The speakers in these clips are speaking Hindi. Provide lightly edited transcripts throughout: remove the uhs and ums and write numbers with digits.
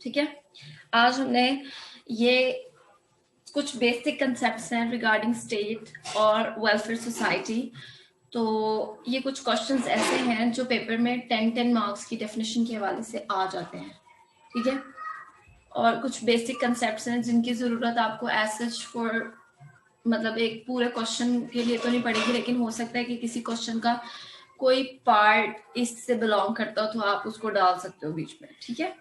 ठीक है। आज हमने ये कुछ बेसिक कंसेप्ट्स हैं रिगार्डिंग स्टेट और वेलफेयर सोसाइटी। तो ये कुछ क्वेश्चंस ऐसे हैं जो पेपर में 10 मार्क्स की डेफिनेशन के हवाले से आ जाते हैं, ठीक है। और कुछ बेसिक कंसेप्ट्स हैं जिनकी ज़रूरत आपको एज सच फॉर मतलब एक पूरे क्वेश्चन के लिए तो नहीं पड़ेगी, लेकिन हो सकता है कि किसी क्वेश्चन का कोई पार्ट इससे बिलोंग करता हो तो आप उसको डाल सकते हो बीच में, ठीक है।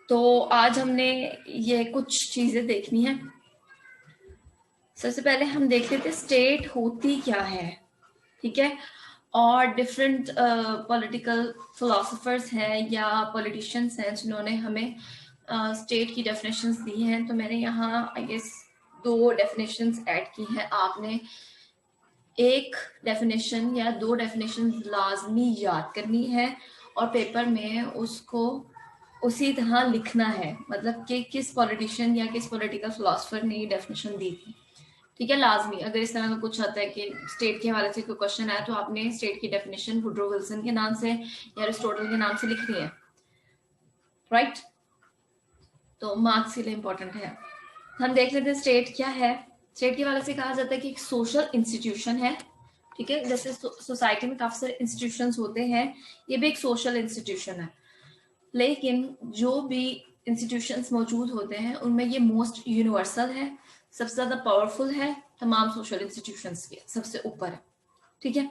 तो आज हमने ये कुछ चीजें देखनी है। सबसे पहले हम देख लेते स्टेट होती क्या है, ठीक है। और डिफरेंट पॉलिटिकल फिलोसोफर्स हैं या पॉलिटिशियंस हैं जिन्होंने हमें स्टेट की डेफिनेशंस दी हैं। तो मैंने यहाँ आई गेस 2 डेफिनेशंस ऐड की हैं। आपने एक डेफिनेशन या 2 डेफिनेशन लाजमी याद करनी है और पेपर में उसको उसी तरह लिखना है, मतलब कि किस पॉलिटिशियन या किस पॉलिटिकल फिलोसफर ने ये डेफिनेशन दी थी, ठीक है। लाजमी अगर इस तरह का कुछ आता है कि स्टेट के हवाले से कोई क्वेश्चन आया तो आपने स्टेट की डेफिनेशन वुड्रो विल्सन के नाम से या एरिस्टोटल के नाम से लिखनी है, राइट। तो मार्क्स के लिए इंपॉर्टेंट है। हम देख लेते हैं स्टेट क्या है। स्टेट के हवाले से कहा जाता है कि एक सोशल इंस्टीट्यूशन है, ठीक है। जैसे सोसाइटी में काफी सारे इंस्टीट्यूशंस होते हैं, ये भी एक सोशल इंस्टीट्यूशन है। लेकिन जो भी इंस्टीट्यूशंस मौजूद होते हैं उनमें ये मोस्ट यूनिवर्सल है, सबसे ज्यादा पावरफुल है, तमाम सोशल इंस्टीट्यूशंस के सबसे ऊपर है, ठीक है।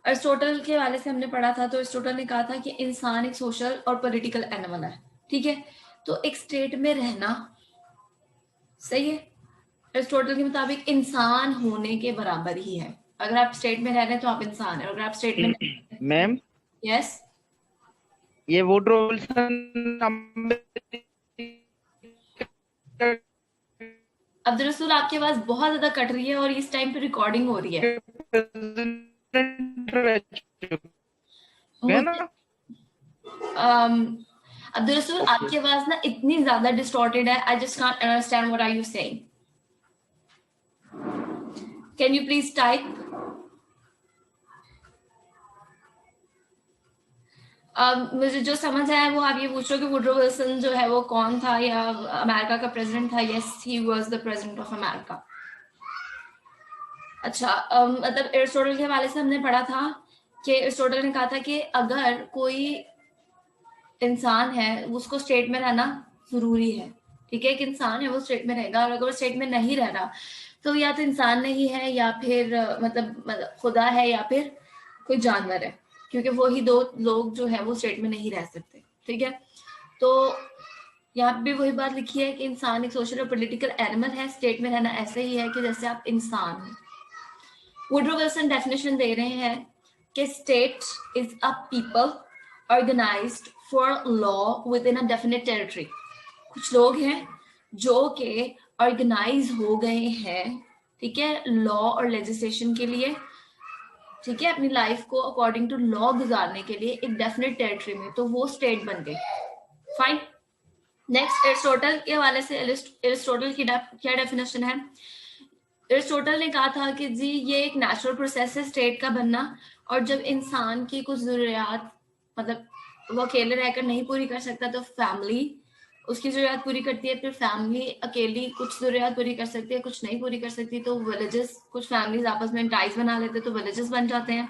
अरिस्टोटल के हवाले से हमने पढ़ा था, तो अरिस्टोटल ने कहा था कि इंसान एक सोशल और पॉलिटिकल एनिमल है, ठीक है। तो एक स्टेट में रहना सही है, अरिस्टोटल के मुताबिक इंसान होने के बराबर ही है। अगर आप स्टेट में रह रहे हैं तो आप इंसान हैं, अगर आप स्टेट में मैम यस ये वुडरो विल्सन अब्दुल रसूल, आपकी आवाज बहुत ज्यादा कट रही है और इस टाइम पे रिकॉर्डिंग हो रही है। प्रेसिडेंट रह चुके हैं मुझे ना। अब्दुल रसूल, ओके आपकी आवाज ना इतनी ज्यादा डिस्टॉर्टेड है, I just can't understand what are you saying. Can you please type? मुझे जो समझ आया वो आप ये पूछ रहे हो कि वुड्रो विल्सन जो है वो कौन था या अमेरिका का प्रेसिडेंट था। Yes, he was the president of America. अच्छा, मतलब एरिस्टोटल के हवाले से हमने पढ़ा था कि एरिस्टोटल ने कहा था कि अगर कोई इंसान है उसको स्टेट में रहना जरूरी है, ठीक है। एक इंसान है वो स्टेट में रहेगा, और अगर वो स्टेट में नहीं रह रहा तो या तो इंसान नहीं है या फिर मतलब खुदा है या फिर कोई जानवर है, क्योंकि वो ही 2 लोग जो है वो स्टेट में नहीं रह सकते, ठीक है। तो यहाँ पे भी वही बात लिखी है कि इंसान एक सोशल और पॉलिटिकल एनिमल है। स्टेट में रहना ऐसे ही है कि जैसे आप इंसान हो। वुड्रो विल्सन डेफिनेशन दे रहे हैं कि state is a people organised for law within a definite territory. कुछ लोग हैं जो के ऑर्गेनाइज हो गए हैं, ठीक है, लॉ और लेजिस्लेशन के लिए, ठीक है, अपनी लाइफ को अकॉर्डिंग टू लॉ गुजारने के लिए एक डेफिनेट टेरिटरी में, तो वो स्टेट बन गए। फाइन। नेक्स्ट, एरिस्टोटल के हवाले से एरिस्टोटल की क्या डेफिनेशन है। एरिस्टोटल ने कहा था कि जी ये एक नेचुरल प्रोसेस है स्टेट का बनना, और जब इंसान की कुछ जरूरियात मतलब वो अकेले रहकर नहीं पूरी कर सकता तो फैमिली उसकी जरूरत पूरी करती है। फिर फैमिली अकेली कुछ जरूरत पूरी कर सकती है, कुछ नहीं पूरी कर सकती, तो विलेजेस, कुछ फैमिलीज आपस में टाइज बना लेते हैं तो विलेजेस बन जाते हैं।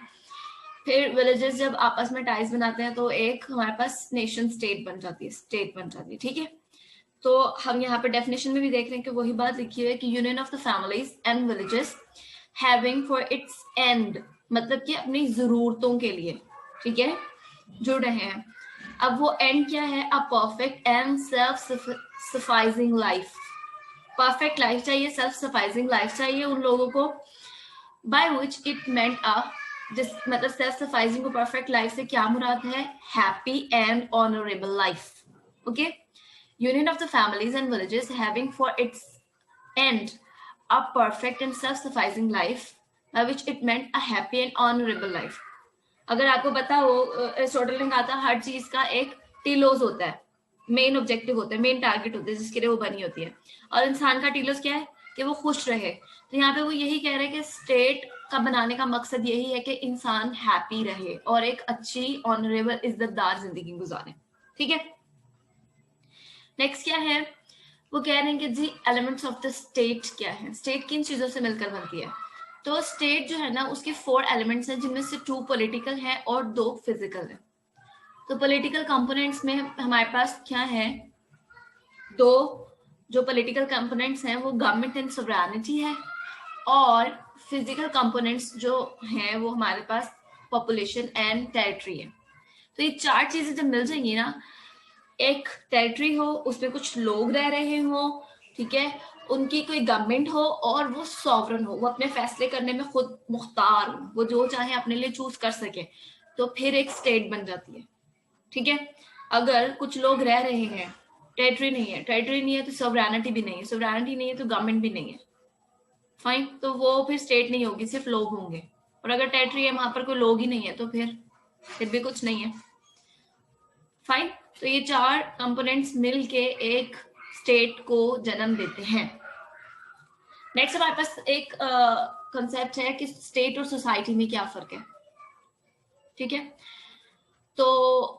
फिर विलेजेस जब आपस में टाइज बनाते हैं तो एक हमारे पास नेशन स्टेट बन जाती है, ठीक है। तो हम यहाँ पे डेफिनेशन में भी देख रहे हैं कि वही बात लिखी हुई है कि union of the families and villages having for its and, मतलब कि अपनी जरूरतों के लिए, ठीक है, जुड़ रहे हैं। अब वो एंड क्या है? A perfect and self sufficing life. Perfect life चाहिए, सेल्फ सफाइजिंग लाइफ चाहिए उन लोगों को, बाय विच इट मेंट अ, जिस मतलब सेल्फ सफाइजिंग को परफेक्ट लाइफ से क्या मुराद है? Happy and honourable life, okay. Union of the families and villages having for its end a perfect and self-sufficing life, by which it meant a happy and honorable life. अगर आपको पता हो, एरिस्टोटल ने कहा था हर चीज का एक टीलोस होता है, मेन ऑब्जेक्टिव होता है, मेन टारगेट होता है जिसके लिए वो बनी होती है, और इंसान का टीलोस क्या है? कि वो खुश रहे। तो यहाँ पे वो यही कह रहे हैं कि स्टेट का बनाने का मकसद यही है कि इंसान हैप्पी रहे और एक अच्छी ऑनरेबल इज्जतदार जिंदगी गुजारे, ठीक है। नेक्स्ट क्या है, वो कह रहे हैं कि G elements of the state क्या है, स्टेट किन चीजों से मिलकर बनती है। तो स्टेट जो है ना उसके 4 एलिमेंट्स हैं, जिनमें से 2 पॉलिटिकल हैं और 2 फिजिकल हैं। तो पॉलिटिकल कंपोनेंट्स में हमारे पास क्या है, दो जो पॉलिटिकल कंपोनेंट्स हैं वो गवर्नमेंट एंड सोवरेनिटी है, और फिजिकल कंपोनेंट्स जो हैं वो हमारे पास पॉपुलेशन एंड टेरिटरी है। तो ये 4 चीजें जब मिल जाएंगी ना, एक टेरिटरी हो उसमें कुछ लोग रह रहे हो, ठीक है, उनकी कोई गवर्नमेंट हो और वो सॉवरन हो, वो अपने फैसले करने में खुद मुख्तार हो, वो जो चाहे अपने लिए चूज कर सके, तो फिर एक स्टेट बन जाती है। ठीक है, अगर कुछ लोग रह रहे हैं, टेरिटरी नहीं है, टेरिटरी नहीं है तो सॉवरेनिटी भी नहीं है, सॉवरेनिटी नहीं है तो गवर्नमेंट भी नहीं है, फाइन, तो वो फिर स्टेट नहीं होगी, सिर्फ लोग होंगे। और अगर टेरिटरी है वहां पर कोई लोग ही नहीं है तो फिर भी कुछ नहीं है, फाइन। तो ये 4 कंपोनेंट्स मिलके एक स्टेट को जन्म देते हैं। नेक्स्ट हमारे पास एक कंसेप्ट है कि स्टेट और सोसाइटी में क्या फर्क है। ठीक है, तो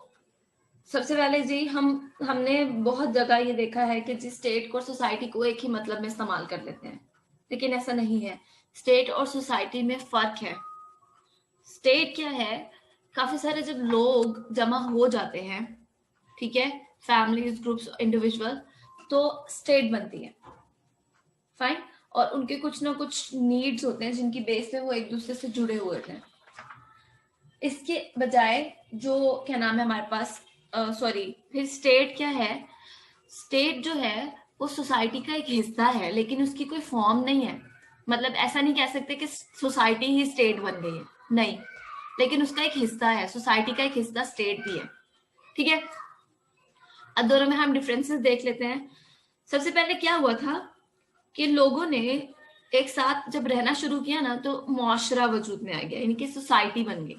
सबसे पहले जी हमने बहुत जगह ये देखा है कि जी स्टेट को और सोसाइटी को एक ही मतलब में इस्तेमाल कर लेते हैं, लेकिन ऐसा नहीं है। स्टेट और सोसाइटी में फर्क है। स्टेट क्या है, काफी सारे जब लोग जमा हो जाते हैं, ठीक है, फैमिलीज, ग्रुप्स, इंडिविजुअल, तो स्टेट बनती है, फाइन। और उनके कुछ ना कुछ नीड्स होते हैं जिनकी बेस पे वो एक दूसरे से जुड़े हुए थे। इसके बजाय जो क्या नाम है हमारे पास, सॉरी, फिर स्टेट क्या है, स्टेट जो है वो सोसाइटी का एक हिस्सा है, लेकिन उसकी कोई फॉर्म नहीं है। मतलब ऐसा नहीं कह सकते कि सोसाइटी ही स्टेट बन गई है, नहीं, लेकिन उसका एक हिस्सा है, सोसाइटी का एक हिस्सा स्टेट भी है। ठीक है, अब दोनों में हम डिफरेंसेस देख लेते हैं। सबसे पहले क्या हुआ था कि लोगों ने एक साथ जब रहना शुरू किया ना, तो मुआशरा वजूद में आ गया, यानी कि सोसाइटी बन गई।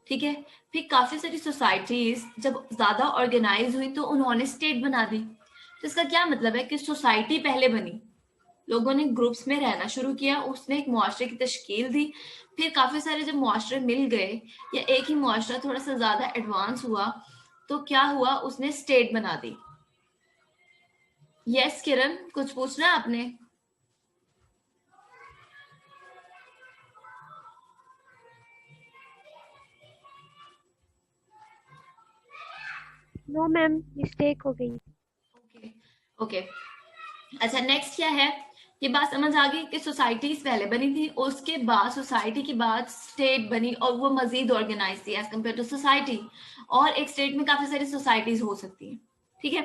ठीक है, फिर काफी सारी सोसाइटीज जब ज्यादा ऑर्गेनाइज हुई तो उन्होंने स्टेट बना दी। तो इसका क्या मतलब है कि सोसाइटी पहले बनी, लोगों ने ग्रुप्स में रहना शुरू किया, उसने एक मुआशरे की तश्कील दी, फिर काफी सारे जब मुआशरे मिल गए या एक ही मुआशरा थोड़ा सा ज्यादा एडवांस हुआ, तो क्या हुआ, उसने स्टेट बना दी। यस किरण, कुछ पूछना है आपने? नो मैम, मिस्टेक हो गई। ओके ओके, अच्छा नेक्स्ट क्या है, ये बात समझ आ गई कि सोसाइटीज पहले बनी थी, उसके बाद सोसाइटी के बाद स्टेट बनी, और वो मजीद ऑर्गेनाइज थी एज कम्पेयर टू सोसाइटी। और एक स्टेट में काफी सारी सोसाइटीज हो सकती हैं। ठीक है,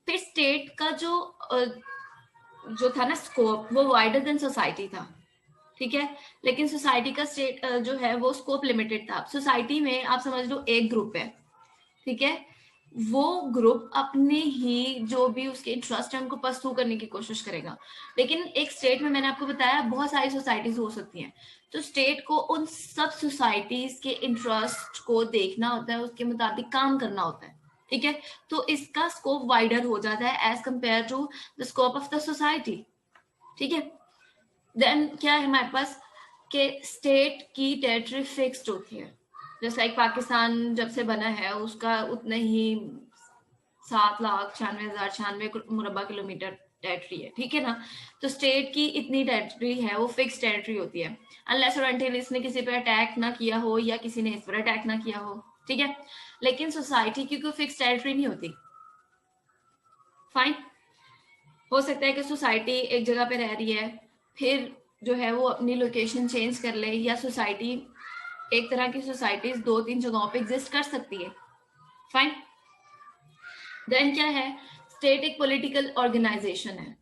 फिर स्टेट का जो था ना स्कोप, वो वाइडर देन सोसाइटी था। ठीक है, लेकिन सोसाइटी का स्टेट जो है वो स्कोप लिमिटेड था। सोसाइटी में आप समझ लो एक ग्रुप है, ठीक है, वो ग्रुप अपने ही जो भी उसके इंटरेस्ट है उनको परस्यू करने की कोशिश करेगा। लेकिन एक स्टेट में मैंने आपको बताया बहुत सारी सोसाइटीज हो सकती हैं, तो स्टेट को उन सब सोसाइटीज के इंटरेस्ट को देखना होता है, उसके मुताबिक काम करना होता है। ठीक है, तो इसका स्कोप वाइडर हो जाता है as compare to the scope of the society. ठीक है, देन क्या है हमारे पास कि स्टेट की टेरिटरी फिक्स्ड होती है। जैसे लाइक पाकिस्तान जब से बना है उसका उतने ही 7,96,096 मुरबा किलोमीटर टेरिटरी है। ठीक है ना, तो स्टेट की इतनी टेरिटरी है, वो फिक्स टेरिटरी होती है, अनलेस और अनटिल इसने किसी पर अटैक ना किया हो या किसी ने इस पर अटैक ना किया हो। ठीक है, लेकिन सोसाइटी की कोई फिक्स टेरिटरी नहीं होती। फाइन, हो सकता है कि सोसाइटी एक जगह पे रह रही है, फिर जो है वो अपनी लोकेशन चेंज कर ले, या सोसाइटी, एक तरह की सोसाइटीज 2-3 जगहों पे एग्जिस्ट कर सकती है। फाइन, देन क्या है, स्टेट एक पॉलिटिकल ऑर्गेनाइजेशन है,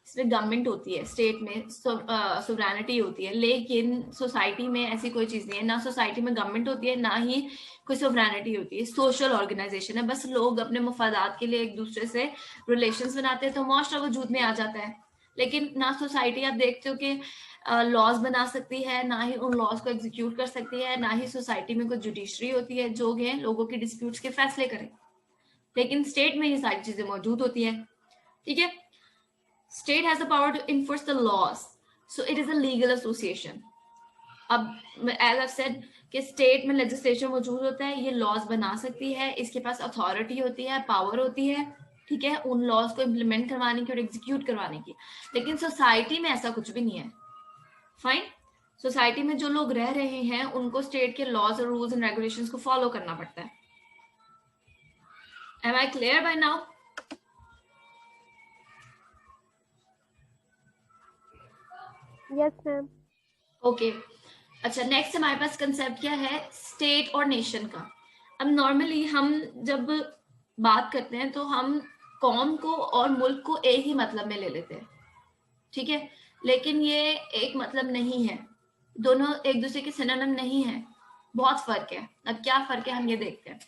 इसमें गवर्नमेंट होती है, स्टेट में सोवरेनिटी होती है, लेकिन सोसाइटी में ऐसी कोई चीज नहीं है, ना सोसाइटी में गवर्नमेंट होती है ना ही कोई सोवरेनिटी होती है। सोशल ऑर्गेनाइजेशन है, बस लोग अपने मफादात के लिए एक दूसरे से रिलेशंस बनाते हैं, तो मुआशरा वजूद में आ जाता है। लेकिन ना सोसाइटी आप देखते हो कि लॉज बना सकती है, ना ही उन लॉज को एग्जीक्यूट कर सकती है, ना ही सोसाइटी में कोई जुडिशरी होती है जो है लोगों के डिस्प्यूट्स के फैसले करे। लेकिन स्टेट में ये सारी चीजें मौजूद होती है। ठीक है, state has the power to enforce the laws, so it is a legal association. अब as I've said कि स्टेट में लेजिस्लेचर मौजूद होता है, ये लॉज बना सकती है, इसके पास अथॉरिटी होती है, पावर होती है। ठीक है, उन लॉज को इम्प्लीमेंट करवाने की और एग्जीक्यूट करवाने की। लेकिन सोसाइटी में ऐसा कुछ भी नहीं है। फाइन, सोसाइटी में जो लोग रह रहे हैं उनको स्टेट के लॉज और रूल्स एंड रेगुलेशंस को फॉलो करना पड़ता है। Am I clear by now? Yes ma'am. Okay, अच्छा, नेक्स्ट हमारे पास कंसेप्ट क्या है, स्टेट और नेशन का। अब नॉर्मली हम जब बात करते हैं तो हम कौम को और मुल्क को एक ही मतलब में ले लेते हैं, ठीक है, लेकिन ये एक मतलब नहीं है, दोनों एक दूसरे के सिनोनिम नहीं है, बहुत फर्क है। अब क्या फर्क है हम ये देखते हैं।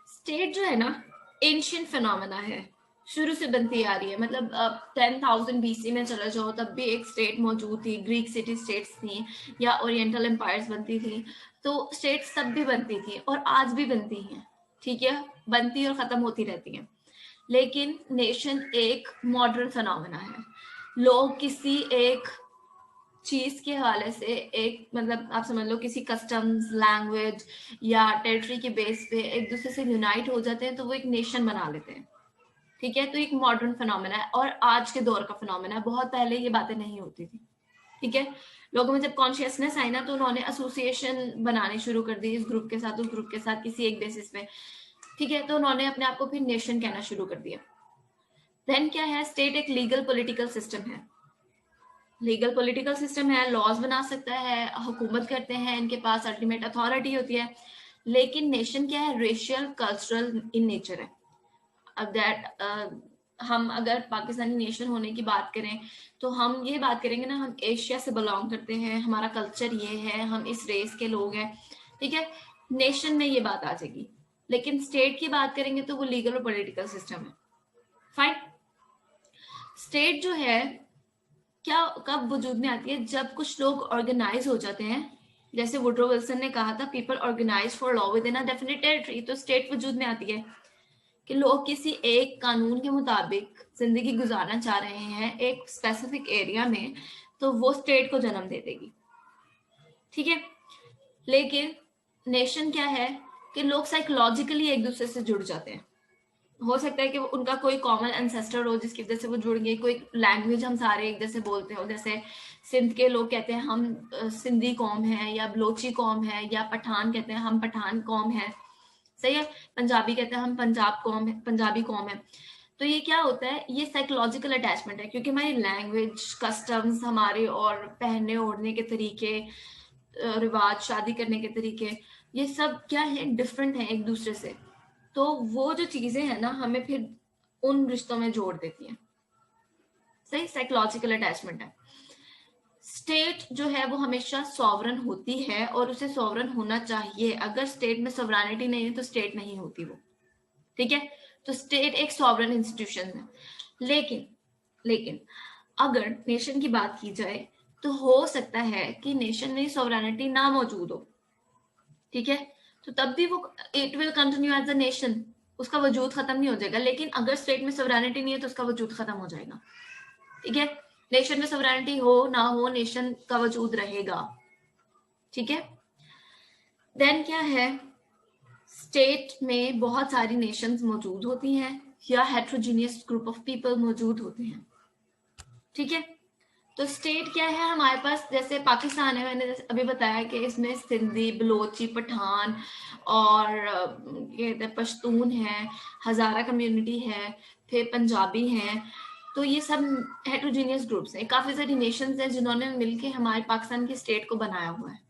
स्टेट जो है ना, एंशियंट फिनोमेना है, शुरू से बनती आ रही है। मतलब 10,000 BC में चला जाओ तब भी एक स्टेट मौजूद थी, ग्रीक सिटी स्टेट्स थी या ओरिएंटल एम्पायर्स बनती थी, तो स्टेट्स तब भी बनती थी और आज भी बनती हैं, ठीक है, बनती और खत्म होती रहती हैं। लेकिन नेशन एक मॉडर्न फिनोमेना है। लोग किसी एक चीज के हवाले से, एक मतलब आप समझ लो किसी कस्टम्स, लैंग्वेज या टेरिटरी के बेस पे एक दूसरे से यूनाइट हो जाते हैं तो वो एक नेशन बना लेते हैं, ठीक है। तो एक मॉडर्न फिनोमेना है और आज के दौर का फिनोमेना है, बहुत पहले ये बातें नहीं होती थी, ठीक है। लोगों में जब कॉन्शियसनेस आई ना तो उन्होंने एसोसिएशन बनाने शुरू कर दी, इस ग्रुप के साथ उस ग्रुप के साथ किसी एक बेसिस पे, ठीक है, तो उन्होंने अपने आप को फिर नेशन कहना शुरू कर दिया। देन क्या है, स्टेट एक लीगल पॉलिटिकल सिस्टम है, लीगल पॉलिटिकल सिस्टम है, लॉज बना सकता है, हुकूमत करते हैं, इनके पास अल्टीमेट अथॉरिटी होती है। लेकिन नेशन क्या है, रेशियल कल्चरल इन नेचर है। अब दैट हम अगर पाकिस्तानी नेशन होने की बात करें तो हम ये बात करेंगे ना, हम एशिया से बिलोंग करते हैं, हमारा कल्चर ये है, हम इस रेस के लोग हैं, ठीक है, नेशन में ये बात आ जाएगी। लेकिन स्टेट की बात करेंगे तो वो लीगल और पॉलिटिकल सिस्टम है। फाइन, स्टेट जो है क्या कब वजूद में आती है, जब कुछ लोग ऑर्गेनाइज हो जाते हैं, जैसे वुड्रो विल्सन ने कहा था, people organise for law within a definite territory, तो स्टेट वजूद में आती है कि लोग किसी एक कानून के मुताबिक जिंदगी गुजारना चाह रहे हैं एक स्पेसिफिक एरिया में, तो वो स्टेट को जन्म दे देगी, ठीक है। लेकिन नेशन क्या है कि लोग साइकोलॉजिकली एक दूसरे से जुड़ जाते हैं, हो सकता है कि उनका कोई कॉमन एंसेस्टर हो जिसकी वजह से वो जुड़ गए, कोई लैंग्वेज हम सारे एक जैसे बोलते हो, जैसे सिंध के लोग कहते हैं हम सिंधी कौम है, या बलोची कौम है, या पठान कहते हैं हम पठान कौम है, सही है, पंजाबी कहते हैं हम पंजाब कौम है, पंजाबी कौम है। तो ये क्या होता है, ये साइकोलॉजिकल अटैचमेंट है, क्योंकि हमारी लैंग्वेज, कस्टम्स हमारे और पहनने ओढ़ने के तरीके, रिवाज, शादी करने के तरीके, ये सब क्या है, डिफरेंट है एक दूसरे से। तो वो जो चीजें हैं ना हमें फिर उन रिश्तों में जोड़ देती हैं, सही, साइकोलॉजिकल अटैचमेंट है। स्टेट जो है वो हमेशा सॉवरन होती है और उसे सॉवरन होना चाहिए। अगर स्टेट में सॉवरेनिटी नहीं है तो स्टेट नहीं होती वो, ठीक है। तो स्टेट एक सॉवरन इंस्टीट्यूशन है। लेकिन लेकिन अगर नेशन की बात की जाए तो हो सकता है कि नेशन में सॉवरेनिटी ना मौजूद हो, ठीक है, तो तब भी वो it will continue as a nation, उसका वजूद खत्म नहीं हो जाएगा। लेकिन अगर स्टेट में सॉवरेनिटी नहीं है तो उसका वजूद खत्म हो जाएगा, ठीक है। नेशन में सॉवरेनिटी हो ना हो, नेशन का वजूद रहेगा, ठीक है। देन क्या है, स्टेट में बहुत सारी नेशंस मौजूद होती हैं या हेट्रोजीनियस ग्रुप ऑफ पीपल मौजूद होते हैं, ठीक है। तो स्टेट क्या है हमारे पास, जैसे पाकिस्तान है, मैंने अभी बताया कि इसमें सिंधी, बलोची, पठान और ये पश्तून है, हजारा कम्युनिटी है, फिर पंजाबी हैं, तो ये सब हेट्रोजीनियस ग्रुप्स हैं, काफी सारी नेशंस हैं जिन्होंने मिलके हमारे पाकिस्तान की स्टेट को बनाया हुआ है।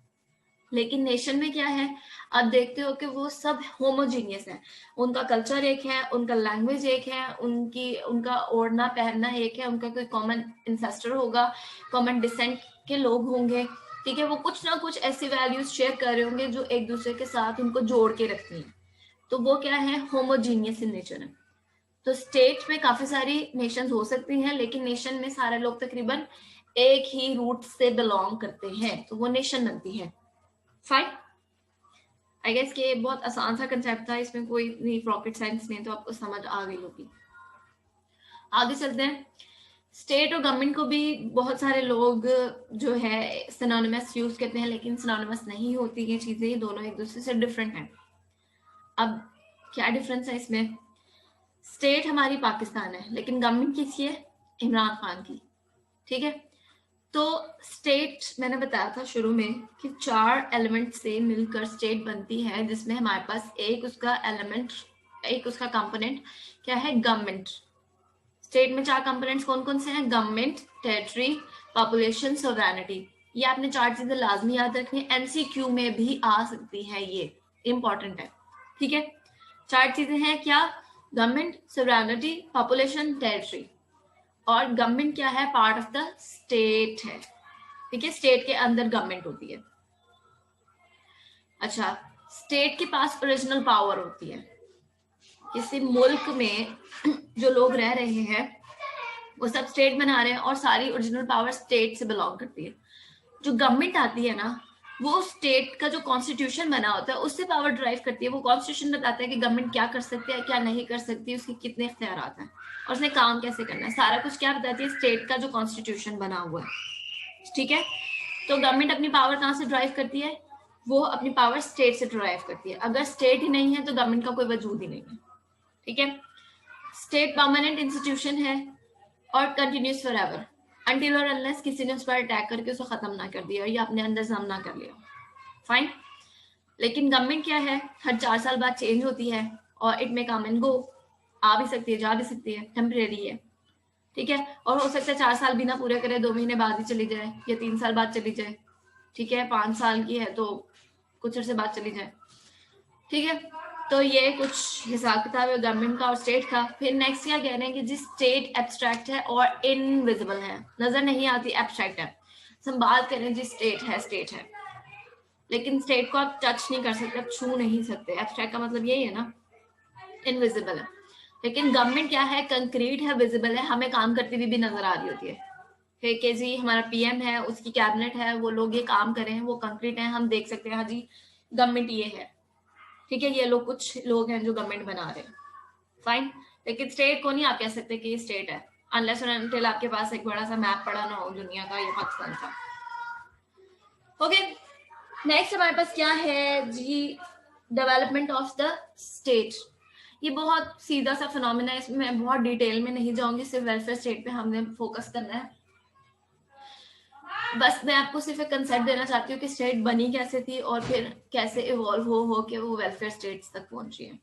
लेकिन नेशन में क्या है, आप देखते हो कि वो सब होमोजीनियस है, उनका कल्चर एक है, उनका लैंग्वेज एक है, उनका ओढ़ना पहनना एक है, उनका कोई कॉमन इंसेस्टर होगा, कॉमन डिसेंट के लोग होंगे, ठीक है, वो कुछ ना कुछ ऐसी वैल्यूज शेयर कर रहे होंगे जो एक दूसरे के साथ उनको जोड़ के रखती हैं। तो वो क्या है, होमोजीनियस इन नेचर है। तो स्टेट में काफी सारी नेशंस हो सकती हैं, लेकिन नेशन में सारे लोग तकरीबन एक ही रूट से बिलोंग करते हैं, तो वो नेशन बनती है। फाइन, आई गेस कि बहुत आसान सा कंसेप्ट था, इसमें कोई नहीं रॉकेट साइंस नहीं, तो आपको समझ आ गई होगी। आगे चलते हैं। स्टेट और गवर्नमेंट को भी बहुत सारे लोग जो है सिनोनिमस यूज करते हैं, लेकिन सिनोनिमस नहीं होती ये चीजें, दोनों एक दूसरे से डिफरेंट हैं। अब क्या डिफरेंस है इसमें, स्टेट हमारी पाकिस्तान है, लेकिन गवर्नमेंट किसकी है? इमरान खान की। ठीक है, तो स्टेट मैंने बताया था शुरू में कि 4 एलिमेंट से मिलकर स्टेट बनती है, जिसमें हमारे पास एक उसका एलिमेंट, एक उसका कंपोनेंट क्या है? गवर्नमेंट। स्टेट में 4 कंपोनेंट्स कौन कौन से हैं? Government, territory, population, sovereignty. ये आपने 4 चीजें लाजमी याद रखनी है, एमसीक्यू में भी आ सकती है, ये इंपॉर्टेंट है। ठीक है, 4 चीजें हैं क्या? Government, sovereignty, population, territory. और गवर्नमेंट क्या है? पार्ट ऑफ द स्टेट है। ठीक है, स्टेट के अंदर गवर्नमेंट होती है। अच्छा, स्टेट के पास ओरिजिनल पावर होती है। किसी मुल्क में जो लोग रह रहे हैं वो सब स्टेट बना रहे हैं और सारी ओरिजिनल पावर स्टेट से बिलोंग करती है। जो गवर्नमेंट आती है ना, वो स्टेट का जो कॉन्स्टिट्यूशन बना होता है उससे पावर ड्राइव करती है। वो कॉन्स्टिट्यूशन बताता है कि गवर्नमेंट क्या कर सकती है, क्या नहीं कर सकती, उसके कितने इख्तियारात हैं और उसने काम कैसे करना है, सारा कुछ क्या बताती है? स्टेट का जो कॉन्स्टिट्यूशन बना हुआ है। ठीक है, तो गवर्नमेंट अपनी पावर कहाँ से ड्राइव करती है? वो अपनी पावर स्टेट से ड्राइव करती है। अगर स्टेट ही नहीं है तो गवर्नमेंट का कोई वजूद ही नहीं है। ठीक है, स्टेट परमानेंट इंस्टीट्यूशन है और कंटिन्यूस फॉर एवर, अनटिल और अनलेस किसी ने उस पर अटैक करके उसे खत्म ना कर दिया या अपने अंदर जम ना कर लिया। फाइन। लेकिन गवर्नमेंट क्या है? हर 4 साल बाद चेंज होती है और इट में कम एंड गो, आ भी सकती है, जा भी सकती है, टेम्परेरी है। ठीक है, और हो सकता है 4 साल भी ना पूरे करे, 2 महीने बाद ही चली जाए या 3 साल बाद चली जाए। ठीक है, 5 साल की है तो कुछ अर्से बाद चली जाए। ठीक है, तो ये कुछ हिसाब किताब है गवर्नमेंट का और स्टेट का। फिर नेक्स्ट क्या कह रहे हैं कि जी स्टेट एब्स्ट्रैक्ट है और इनविजिबल है, नजर नहीं आती, एब्स्ट्रैक्ट है। हम बात करें जी स्टेट है, स्टेट है, लेकिन स्टेट को आप टच नहीं कर सकते, आप छू नहीं सकते। एब्स्ट्रैक्ट का मतलब यही है ना, इनविजिबल है। लेकिन गवर्नमेंट क्या है? कंक्रीट है, विजिबल है, हमें काम करती हुई भी नजर आ रही होती है। फिर के जी हमारा पीएम है, उसकी कैबिनेट है, वो लोग ये काम कर रहे हैं, वो कंक्रीट है, हम देख सकते हैं, हाँ जी गवर्नमेंट ये है। ठीक है, ये लोग कुछ लोग हैं जो गवर्नमेंट बना रहे हैं। फाइन। लेकिन स्टेट को नहीं आप कह सकते कि ये स्टेट है अनलेस और अनटिल आपके पास एक बड़ा सा मैप पड़ा ना हो दुनिया का या पाकिस्तान का। ओके, नेक्स्ट हमारे पास क्या है जी? Development of the state. ये बहुत सीधा सा फिनोमेना है, इसमें मैं बहुत डिटेल में नहीं जाऊंगी, सिर्फ वेलफेयर स्टेट पे हमने फोकस करना है। बस मैं आपको सिर्फ एक कंसेप्ट देना चाहती हूँ कि स्टेट बनी कैसे थी और फिर कैसे इवॉल्व हो के वो वेलफेयर स्टेट्स तक पहुंची है।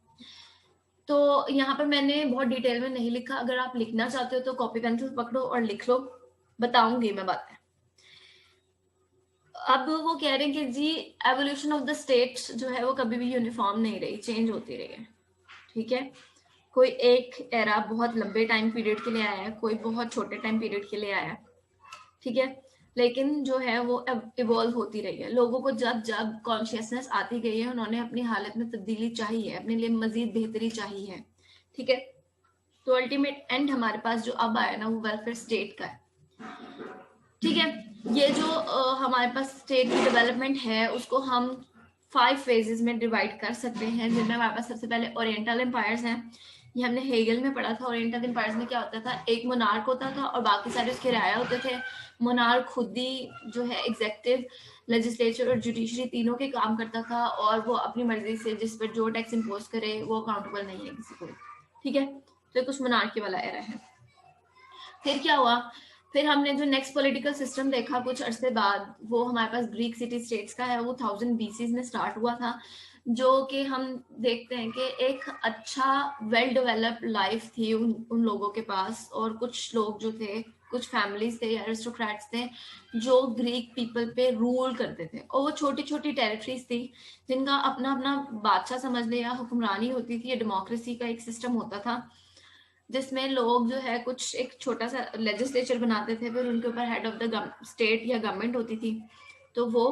तो यहाँ पर मैंने बहुत डिटेल में नहीं लिखा, अगर आप लिखना चाहते हो तो कॉपी पेंसिल पकड़ो और लिख लो, बताऊंगी मैं बातें। अब वो कह रहे हैं कि जी एवोल्यूशन ऑफ द स्टेट जो है वो कभी भी यूनिफॉर्म नहीं रही, चेंज होती रही है। ठीक है, कोई एक एरा बहुत लंबे टाइम पीरियड के लिए आया है, कोई बहुत छोटे टाइम पीरियड के लिए आया है। ठीक है, लेकिन जो है वो इवॉल्व होती रही है। लोगों को जब जब कॉन्शियसनेस आती गई है, उन्होंने अपनी हालत में तब्दीली चाहिए है, अपने लिए मजीद बेहतरी चाहिए है। ठीक है, तो अल्टीमेट एंड हमारे पास जो अब आया ना वो वेलफेयर स्टेट का है। ठीक है, ये जो हमारे पास स्टेट की डेवलपमेंट है उसको हम 5 फेजेस में डिवाइड कर सकते हैं, जिनमें हमारे पास सबसे पहले ओरिएंटल एम्पायर्स हैं। ये हमने हेगल में पढ़ा था। ओरिएंटल एम्पायर्स में क्या होता था? एक मोनार्क होता था और बाकी सारे उसके राया होते थे। मोनार्क खुद ही जो है एग्जेक्टिव, लेजिस्लेचर और जुडिशरी तीनों के काम करता था और वो अपनी मर्जी से जिस पर जो टैक्स इम्पोज करे वो अकाउंटेबल नहीं है किसी को। ठीक है, तो कुछ मोनार्की वाला एरा है। फिर क्या हुआ? फिर हमने जो नेक्स्ट पॉलिटिकल सिस्टम देखा कुछ अरसे बाद, वो हमारे पास ग्रीक सिटी स्टेट्स का है। वो 1000 BC में स्टार्ट हुआ था, जो कि हम देखते हैं कि एक अच्छा वेल डेवलप्ड लाइफ थी उन लोगों के पास। और कुछ लोग जो थे, कुछ फैमिलीज थे या एरिस्टोक्रेट्स थे जो ग्रीक पीपल पे रूल करते थे, और वो छोटी छोटी टेरिटरीज थी जिनका अपना अपना बादशाह समझ लिया, हुक्मरानी होती थी। ये डेमोक्रेसी का एक सिस्टम होता था जिसमें लोग जो है कुछ एक छोटा सा लेजिस्लेचर बनाते थे, फिर उनके ऊपर हेड ऑफ द स्टेट या गवर्नमेंट होती थी, तो वो,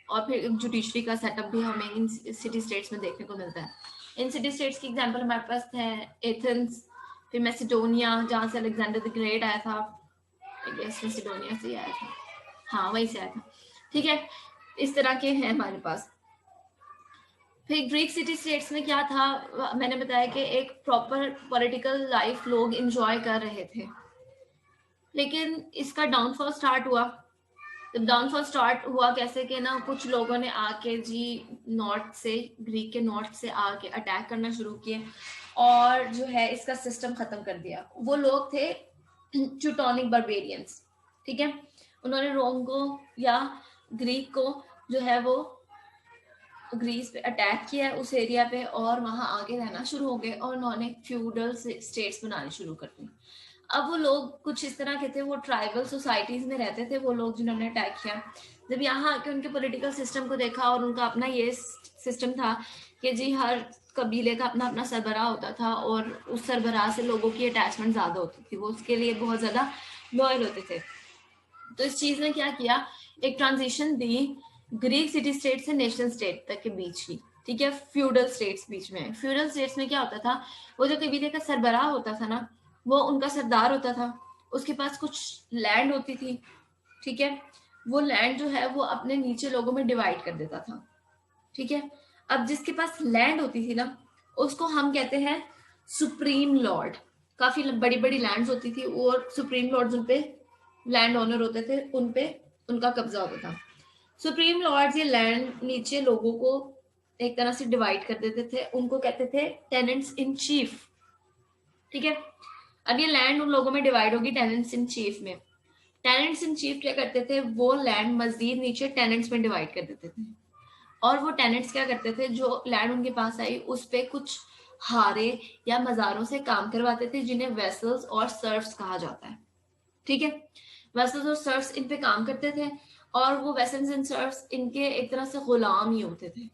और फिर जुडिशरी का सेटअप भी हमें इन सिटी स्टेट्स में देखने को मिलता है। इन सिटी स्टेट्स की एग्जांपल हमारे पास है एथेंस, फिर मैसिडोनिया जहाँ से अलेक्जेंडर द ग्रेट आया था, मैसिडोनिया से आया था, हाँ वहीं से आया था। ठीक है, इस तरह के हैं हमारे पास। फिर ग्रीक सिटी स्टेट्स में क्या था? मैंने बताया कि एक प्रॉपर पॉलिटिकल लाइफ लोग एंजॉय कर रहे थे, लेकिन इसका डाउनफॉल स्टार्ट हुआ जब डाउनफॉल स्टार्ट हुआ कैसे कि ना कुछ लोगों ने आके जी नॉर्थ से, ग्रीक के नॉर्थ से आके अटैक करना शुरू किए और जो है इसका सिस्टम खत्म कर दिया। वो लोग थे टेक्टोनिक बारबेरियंस, ठीक है। उन्होंने रोम को या ग्रीक को जो है वो ग्रीस पे अटैक किया उस एरिया पे और वहां आगे रहना शुरू हो गए और उन्होंने फ्यूडल स्टेट्स बनाने शुरू कर दी। अब वो लोग कुछ इस तरह के थे, वो ट्राइबल सोसाइटीज में रहते थे वो लोग जिन्होंने अटैक किया। जब यहाँ आके उनके पॉलिटिकल सिस्टम को देखा और उनका अपना ये सिस्टम था कि जी हर कबीले का अपना अपना सरबराह होता था और उस सरबराह से लोगों की अटैचमेंट ज्यादा होती थी, वो उसके लिए बहुत ज्यादा लॉयल होते थे। तो इस चीज ने क्या किया, एक ट्रांजिशन दी ग्रीक सिटी स्टेट से नेशन स्टेट तक के बीच की, ठीक है। फ्यूडल स्टेट्स बीच में, फ्यूडल स्टेट्स में क्या होता था, वो जो कबीले का सरबराह होता था ना, वो उनका सरदार होता था, उसके पास कुछ लैंड होती थी, ठीक है। वो लैंड जो है वो अपने नीचे लोगों में डिवाइड कर देता था, ठीक है। अब जिसके पास लैंड होती थी ना उसको हम कहते हैं सुप्रीम लॉर्ड। काफी बड़ी बड़ी लैंड्स होती थी और सुप्रीम लॉर्ड्स उनपे लैंड ओनर होते थे, उनपे उनका कब्जा होता था। सुप्रीम लॉर्ड्स ये लैंड नीचे लोगों को एक तरह से डिवाइड कर देते थे, उनको कहते थे टेनेंट्स इन चीफ, ठीक है। अब ये लैंड उन लोगों में डिवाइड होगी टेनेंट्स इन चीफ में। टेनेंट्स इन चीफ क्या करते थे, वो लैंड मजीद नीचे टेनेंट्स में डिवाइड कर देते थे और वो टेनेंट्स क्या करते थे, जो लैंड उनके पास आई उस पे कुछ हारे या मजारों से काम करवाते थे जिन्हें वेसल्स और सर्व्स कहा जाता है, ठीक है। वेसल्स और सर्व्स इन पे काम करते थे और वो वेसल्स एंड सर्व्स इनके एक तरह से गुलाम ही होते थे।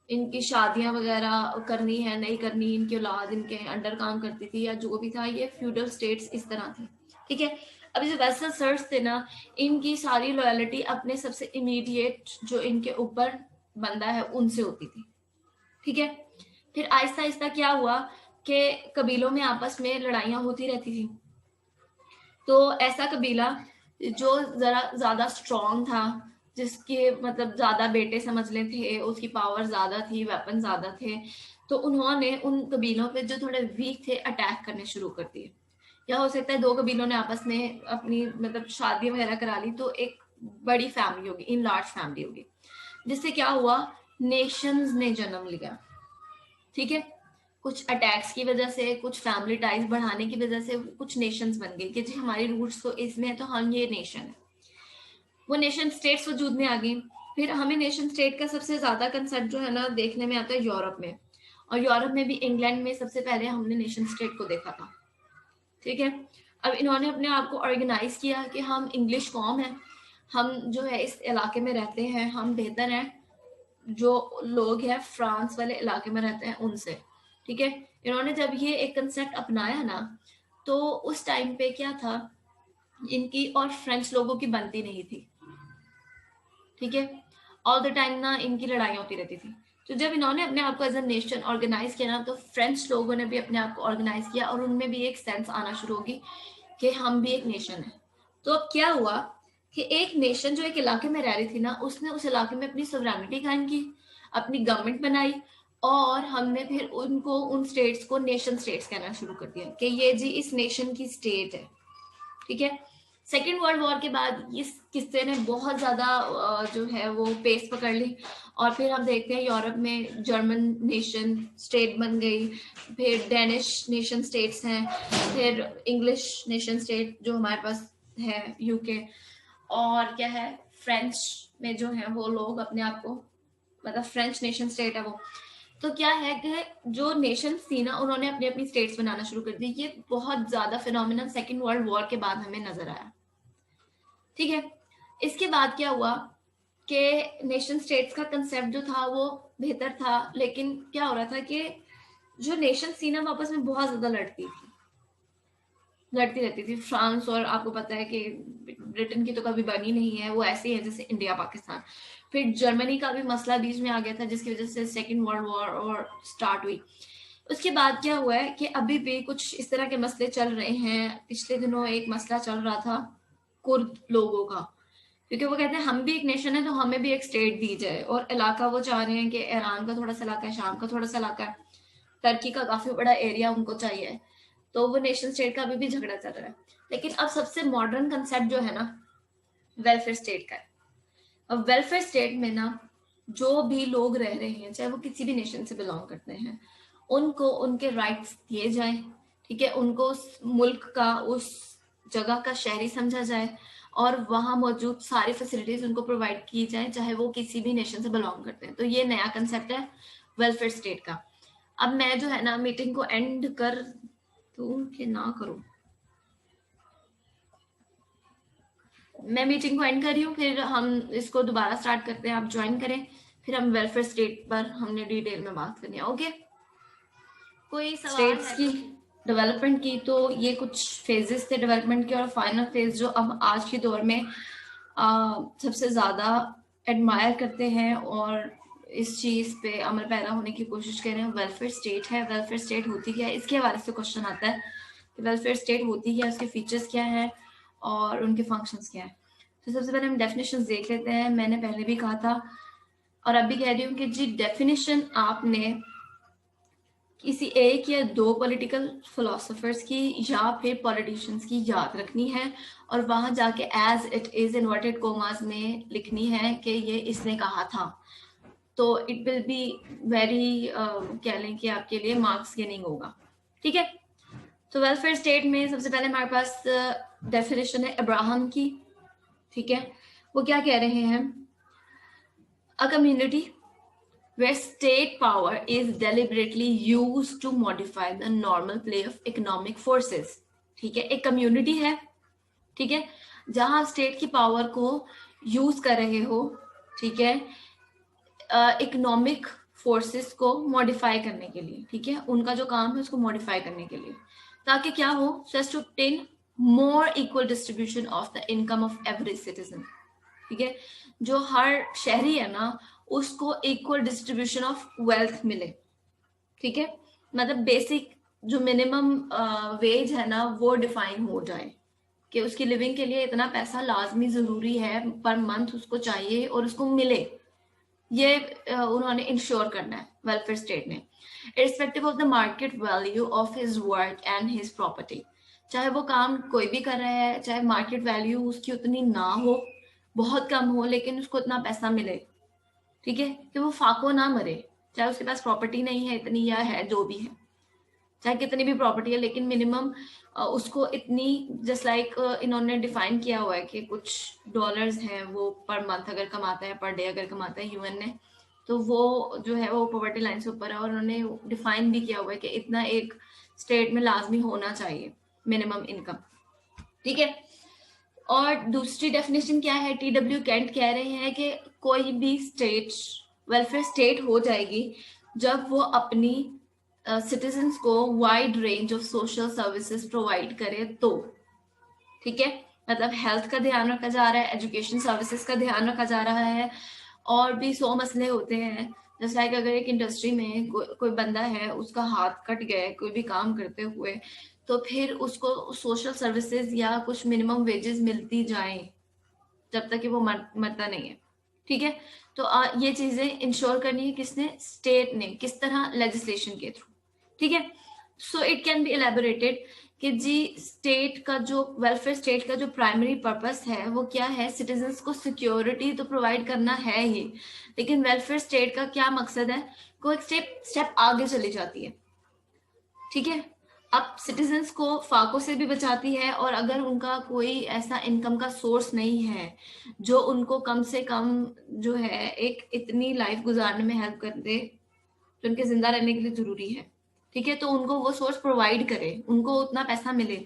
इनकी शादियां वगैरह करनी है नहीं करनी, इनकी औलाद इनके अंडर काम करती थी या जो भी था, ये फ्यूडल स्टेट्स इस तरह थे, ठीक है। अब जो वेसल सर्व्स थे ना, इनकी सारी लॉयलिटी अपने सबसे इमीडिएट जो इनके ऊपर बंदा है उनसे होती थी, ठीक है। फिर आहिस्ता आहिस्ता क्या हुआ कि कबीलों में आपस में लड़ाइयां होती रहती थी। तो ऐसा कबीला जो जरा ज्यादा स्ट्रॉन्ग था, जिसके मतलब ज्यादा बेटे समझ ले थे, उसकी पावर ज्यादा थी, वेपन ज्यादा थे, तो उन्होंने उन कबीलों पे जो थोड़े वीक थे अटैक करने शुरू कर दिए। या हो सकता है दो कबीलों ने आपस में अपनी मतलब शादी वगैरह करा ली तो एक बड़ी फैमिली होगी, इन लार्ज फैमिली होगी, जिससे क्या हुआ, नेशंस ने जन्म लिया, ठीक है। कुछ अटैक्स की वजह से, कुछ फैमिली टाइज बढ़ाने की वजह से कुछ नेशंस बन गई कि जी हमारी रूट्स तो इसमें है तो हम ये नेशन है। वो नेशन स्टेट्स वजूद में आ गई। फिर हमें नेशन स्टेट का सबसे ज्यादा कंसेप्ट जो है ना देखने में आता है यूरोप में, और यूरोप में भी इंग्लैंड में सबसे पहले हमने नेशन स्टेट को देखा था, ठीक है। अब इन्होंने अपने आप को ऑर्गेनाइज किया कि हम इंग्लिश कौम है, हम जो है इस इलाके में रहते हैं, हम बेहतर हैं जो लोग हैं फ्रांस वाले इलाके में रहते हैं उनसे, ठीक है। इन्होंने जब ये एक कंसेप्ट अपनाया ना, तो उस टाइम पे क्या था, इनकी और फ्रेंच लोगों की बनती नहीं थी, ठीक है। ऑल द टाइम ना इनकी लड़ाई होती रहती थी। तो जब इन्होंने अपने आप को एज अ नेशन ऑर्गेनाइज किया ना, तो फ्रेंच लोगों ने भी अपने आप को ऑर्गेनाइज किया और उनमें भी एक सेंस आना शुरू होगी कि हम भी एक नेशन है। तो अब क्या हुआ कि एक नेशन जो एक इलाके में रह रही थी ना, उसने उस इलाके में अपनी सोवरेनिटी कायम की, अपनी गवर्नमेंट बनाई, और हमने फिर उनको उन स्टेट्स को नेशन स्टेट्स कहना शुरू कर दिया कि ये जी इस नेशन की स्टेट है, ठीक है। सेकेंड वर्ल्ड वॉर के बाद इस किस्से ने बहुत ज्यादा जो है वो पेस पकड़ ली, और फिर हम देखते हैं यूरोप में जर्मन नेशन स्टेट बन गई, फिर डेनिश नेशन स्टेट्स हैं, फिर इंग्लिश नेशन स्टेट जो हमारे पास है यूके, और क्या है फ्रेंच में जो है वो लोग अपने आप को मतलब फ्रेंच नेशन स्टेट है वो। तो क्या है कि जो नेशंस थी ना उन्होंने अपनी अपनी स्टेट्स बनाना शुरू कर दी। ये बहुत ज्यादा फिनोमिनल सेकेंड वर्ल्ड वॉर के बाद हमें नजर आया, ठीक है। इसके बाद क्या हुआ कि नेशन स्टेट्स का कंसेप्ट जो था वो बेहतर था, लेकिन क्या हो रहा था कि जो नेशन थी ना वो आपस में बहुत ज्यादा लड़ती रहती थी। फ्रांस और आपको पता है कि ब्रिटेन की तो कभी बनी नहीं है, वो ऐसे ही है जैसे इंडिया पाकिस्तान। फिर जर्मनी का भी मसला बीच में आ गया था जिसकी वजह से सेकेंड वर्ल्ड वॉर और स्टार्ट हुई। उसके बाद क्या हुआ है कि अभी भी कुछ इस तरह के मसले चल रहे हैं। पिछले दिनों एक मसला चल रहा था कुर्द लोगों का, क्योंकि वो कहते हैं हम भी एक नेशन है तो हमें भी एक स्टेट दी जाए, और इलाका वो चाह रहे हैं कि ईरान का थोड़ा सा इलाका है, शाम का थोड़ा सा इलाका है, टर्की का काफी बड़ा एरिया उनको चाहिए। तो वो नेशन स्टेट का अभी भी झगड़ा चल रहा है। लेकिन अब सबसे मॉडर्न कंसेप्ट जो है ना वेलफेयर स्टेट का है। अब वेलफेयर स्टेट में ना जो भी लोग रह रहे हैं, चाहे वो किसी भी नेशन से बिलोंग करते हैं, उनको उनके राइट्स दिए जाएं, ठीक है, उनको उस मुल्क का, उस जगह का शहरी समझा जाए और वहाँ मौजूद सारी फैसिलिटीज उनको प्रोवाइड की जाए, चाहे वो किसी भी नेशन से बिलोंग करते हैं। तो ये नया कंसेप्ट है वेलफेयर स्टेट का। अब मैं जो है ना मीटिंग को एंड कर दूं कि ना करूं? मैं मीटिंग को एंड कर रही हूँ, फिर हम इसको दोबारा स्टार्ट करते हैं, आप ज्वाइन करें, फिर हम वेलफेयर स्टेट पर हमने डिटेल में बात करनी है। ओके, कोई स्टेट्स की डेवलपमेंट की तो ये कुछ फेजेस थे डेवलपमेंट के, और फाइनल फेज जो अब आज के दौर में सबसे ज़्यादा एडमायर करते हैं और इस चीज़ पे अमल पैदा होने की कोशिश कर रहे हैं, वेलफेयर स्टेट है। वेलफेयर स्टेट होती क्या है, इसके हवाले से क्वेश्चन आता है कि वेलफेयर स्टेट होती क्या है, उसके फीचर्स क्या है और उनके फंक्शंस क्या है। तो सबसे पहले हम डेफिनेशन देख लेते हैं। मैंने पहले भी कहा था और अब भी कह रही हूँ कि जी डेफिनेशन आपने किसी एक या दो पॉलिटिकल फिलोसोफर्स की या फिर पॉलिटिशियंस की याद रखनी है और वहां जाके as it is inverted commas में लिखनी है कि ये इसने कहा था। तो इट विल बी वेरी कह लें कि आपके लिए मार्क्स गेनिंग होगा, ठीक है। तो वेलफेयर स्टेट में सबसे पहले हमारे पास डेफिनेशन है अब्राहम की, ठीक है। वो क्या कह रहे हैं, a community where state power is deliberately used to modify the normal play of economic forces, ठीक है। एक कम्युनिटी है, ठीक है, जहां स्टेट की पावर को यूज कर रहे हो, ठीक है, इकोनॉमिक फोर्सेस को मॉडिफाई करने के लिए, ठीक है, उनका जो काम है उसको मॉडिफाई करने के लिए, ताकि क्या हो, just to obtain more equal distribution of the income of every citizen, ठीक है। जो हर शहरी है ना उसको इक्वल डिस्ट्रीब्यूशन ऑफ वेल्थ मिले, ठीक है, मतलब बेसिक जो मिनिमम वेज है ना वो डिफाइन हो जाए कि उसकी लिविंग के लिए इतना पैसा लाजमी जरूरी है पर मंथ उसको चाहिए और उसको मिले, ये उन्होंने इंश्योर करना है वेलफेयर स्टेट ने, irrespective of the market value of his work and his property. चाहे वो काम कोई भी कर रहा है, चाहे मार्केट वैल्यू उसकी उतनी ना हो, बहुत कम हो, लेकिन उसको इतना पैसा मिले, ठीक है, कि वो फाको ना मरे, चाहे उसके पास प्रॉपर्टी नहीं है इतनी या है जो भी है, चाहे कितनी भी प्रॉपर्टी है, लेकिन मिनिमम उसको इतनी, जस्ट लाइक इन्होंने डिफाइन किया हुआ है कि कुछ डॉलर्स हैं वो पर मंथ अगर कमाता है, पर डे अगर कमाता है यूएन ने, तो वो जो है वो पॉवर्टी लाइन से ऊपर है और उन्होंने डिफाइन भी किया हुआ है कि इतना एक स्टेट में लाजमी होना चाहिए मिनिमम इनकम, ठीक है। और दूसरी डेफिनेशन क्या है, टी.डब्ल्यू. केंट कह रहे हैं कि कोई भी स्टेट वेलफेयर स्टेट हो जाएगी जब वो अपनी सिटीजन्स को wide range of social services provide करे तो, ठीक है, मतलब हेल्थ का ध्यान रखा जा रहा है, एजुकेशन सर्विसेज का ध्यान रखा जा रहा है, और भी 100 मसले होते हैं। जैसे लाइक अगर एक इंडस्ट्री में कोई बंदा है उसका हाथ कट गया कोई भी काम करते हुए, तो फिर उसको सोशल सर्विसेज या कुछ मिनिमम वेजेस मिलती जाए जब तक कि वो मरता नहीं है, ठीक है। तो ये चीजें इंश्योर करनी है किसने, स्टेट ने, किस तरह, लेजिस्लेशन के थ्रू, ठीक है। So it can be elaborated कि जी स्टेट का जो वेलफेयर स्टेट का जो प्राइमरी पर्पस है वो क्या है, सिटीजन्स को सिक्योरिटी तो प्रोवाइड करना है ही, लेकिन वेलफेयर स्टेट का क्या मकसद है, को एक स्टेप आगे चली जाती है, ठीक है। अब सिटीजन्स को फाको से भी बचाती है, और अगर उनका कोई ऐसा इनकम का सोर्स नहीं है जो उनको कम से कम जो है एक इतनी लाइफ गुजारने में हेल्प कर दे जो उनके जिंदा रहने के लिए जरूरी है, ठीक है, तो उनको वो सोर्स प्रोवाइड करे, उनको उतना पैसा मिले।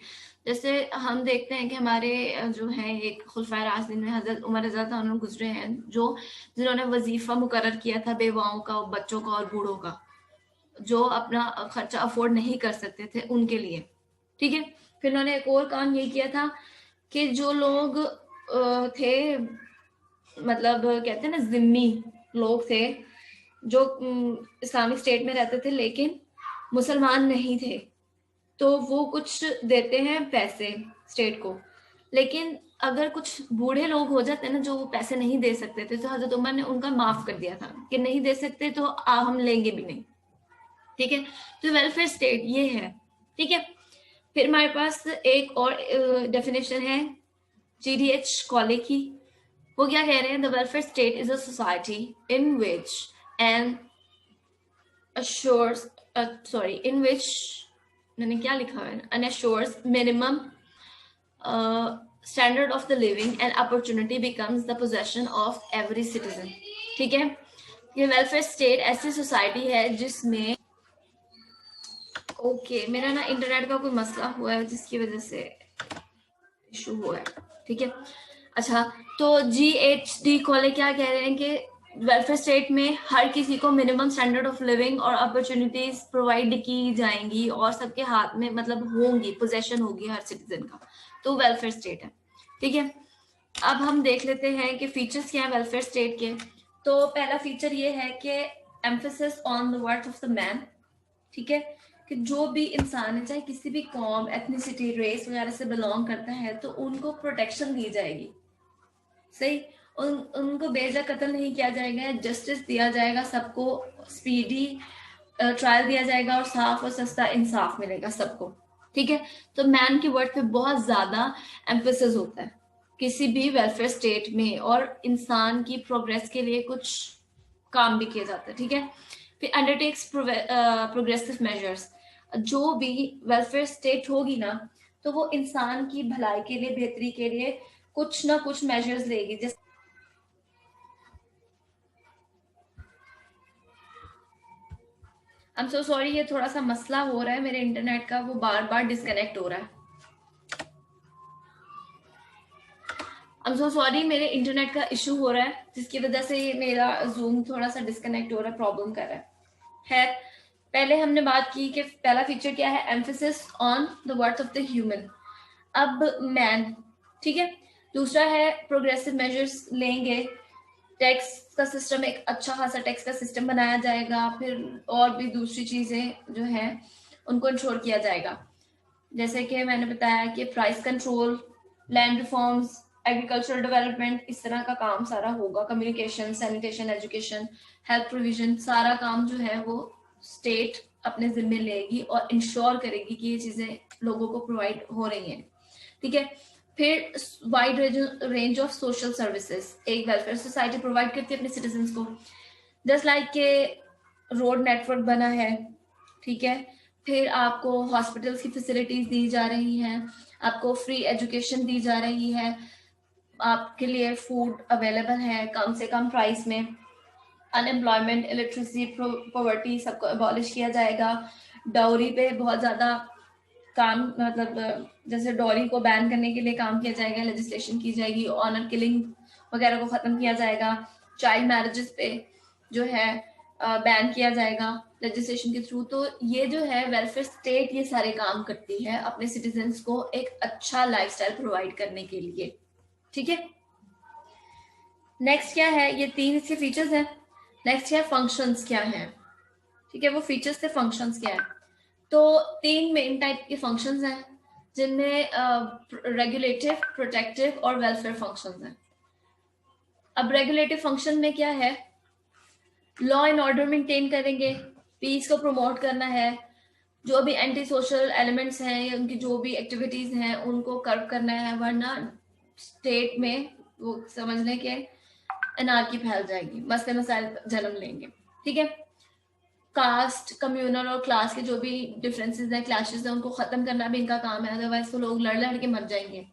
जैसे हम देखते हैं कि हमारे जो है एक खुलफाए राशिदीन में हजरत उमर रज़ा अल्लाह अन्हु गुजरे हैं, जो जिन्होंने वजीफा मुकर्रर किया था बेवाओं का, बच्चों का और बूढ़ों का, जो अपना खर्चा अफोर्ड नहीं कर सकते थे उनके लिए, ठीक है। फिर उन्होंने एक और काम ये किया था कि जो लोग थे, मतलब कहते हैं ना जिम्मी लोग थे जो इस्लामिक स्टेट में रहते थे लेकिन मुसलमान नहीं थे, तो वो कुछ देते हैं पैसे स्टेट को, लेकिन अगर कुछ बूढ़े लोग हो जाते हैं ना जो वो पैसे नहीं दे सकते थे, तो हजरत उमर ने उनका माफ कर दिया था कि नहीं दे सकते तो हम लेंगे भी नहीं, ठीक है। तो वेलफेयर स्टेट ये है, ठीक है। फिर हमारे पास एक और डेफिनेशन है जीडीएच कॉले की, वो क्या कह रहे हैं, the welfare state is a society in which N assures in which मैंने क्या लिखा है, and assures minimum standard of the living and opportunity becomes the possession of every citizen. ठीक है, ये वेलफेयर स्टेट ऐसी सोसाइटी है जिसमें ओके मेरा ना इंटरनेट का कोई मसला हुआ है जिसकी वजह से इशू हुआ है, ठीक है। अच्छा, तो GHD कॉले क्या कह रहे हैं कि वेलफेयर स्टेट में हर किसी को मिनिमम स्टैंडर्ड ऑफ लिविंग और अपॉर्चुनिटीज प्रोवाइड की जाएंगी और सबके हाथ में मतलब होंगी, पोजेशन होगी हर सिटीजन का, तो वेलफेयर स्टेट है, ठीक है। अब हम देख लेते हैं कि फीचर्स क्या है वेलफेयर स्टेट के। तो पहला फीचर ये है कि emphasis on the worth of the man, ठीक है, कि जो भी इंसान है चाहे किसी भी कॉम, एथनिसिटी, रेस वगैरह से बिलोंग करता है तो उनको प्रोटेक्शन दी जाएगी, सही, उनको बेवजह कत्ल नहीं किया जाएगा, जस्टिस दिया जाएगा, सबको स्पीडी ट्रायल दिया जाएगा और साफ और सस्ता इंसाफ मिलेगा सबको, ठीक है। तो मैन की वर्थ पे बहुत ज्यादा एम्फेसिस होता है किसी भी वेलफेयर स्टेट में और इंसान की प्रोग्रेस के लिए कुछ काम भी किया जाता है, ठीक है। फिर अंडरटेक्स प्रोग्रेसिव मेजर्स, जो भी वेलफेयर स्टेट होगी ना तो वो इंसान की भलाई के लिए, बेहतरी के लिए कुछ ना कुछ मेजर्स लेगी। जैसे आई एम सो सॉरी, ये थोड़ा सा मसला हो रहा है मेरे इंटरनेट का, वो बार बार डिस्कनेक्ट हो रहा है। आई एम सो सॉरी, मेरे इंटरनेट का इशू हो रहा है जिसकी वजह से मेरा जूम थोड़ा सा डिस्कनेक्ट हो रहा है, प्रॉब्लम कर रहा है। पहले हमने बात की कि पहला फीचर क्या है, emphasis on the worth of the human, अब मैन, ठीक है। दूसरा है प्रोग्रेसिव मेजर्स लेंगे, टैक्स का सिस्टम, एक अच्छा खासा टैक्स का सिस्टम बनाया जाएगा, फिर और भी दूसरी चीजें जो है उनको इंश्योर किया जाएगा, जैसे कि मैंने बताया कि price control, land reforms, agricultural development, इस तरह का काम सारा होगा, communication, sanitation, education, health provision, सारा काम जो है वो स्टेट अपने जिम्मे लेगी और इंश्योर करेगी कि ये चीजें लोगों को प्रोवाइड हो रही हैं, ठीक है। फिर wide range of social services एक वेलफेयर सोसाइटी प्रोवाइड करती है अपने सिटीजन्स को, जस्ट लाइक के रोड नेटवर्क बना है, ठीक है। फिर आपको हॉस्पिटल्स की फैसिलिटीज दी जा रही हैं, आपको फ्री एजुकेशन दी जा रही है, आपके लिए फूड अवेलेबल है कम से कम प्राइस में, अनएम्प्लॉयमेंट, इलिटरेसी, पॉवर्टी सबको अबॉलिश किया जाएगा, डाउरी पे बहुत ज्यादा काम, मतलब जैसे डॉरी को बैन करने के लिए काम किया जाएगा, लेजिस्लेशन की जाएगी, ऑनर किलिंग वगैरह को खत्म किया जाएगा, चाइल्ड मैरिजेस पे जो है बैन किया जाएगा लेजिस्लेशन के थ्रू। तो ये जो है वेलफेयर स्टेट ये सारे काम करती है अपने सिटीजन्स को एक अच्छा लाइफस्टाइल प्रोवाइड करने के लिए, ठीक है। नेक्स्ट क्या है, ये 3 इसके फीचर्स हैं। नेक्स्ट है फंक्शंस क्या है, ठीक है, वो फीचर्स से फंक्शंस क्या है। तो 3 मेन टाइप के फंक्शंस हैं जिनमें रेगुलेटिव, प्रोटेक्टिव और वेलफेयर फंक्शंस हैं। अब रेगुलेटिव फंक्शन में क्या है, लॉ एंड ऑर्डर मेंटेन करेंगे, पीस को प्रमोट करना है, जो भी एंटी सोशल एलिमेंट्स हैं या उनकी जो भी एक्टिविटीज हैं उनको कर्व करना है, वरना स्टेट में वो समझ लें कि अनार्की फैल जाएगी, मसले मसाइल जन्म लेंगे, ठीक है। कास्ट, कम्युनल और क्लास के जो भी डिफरेंसेस हैं, क्लैशेस हैं, उनको खत्म करना भी इनका काम है, अदरवाइज तो लोग लड़ लड़ के मर जाएंगे,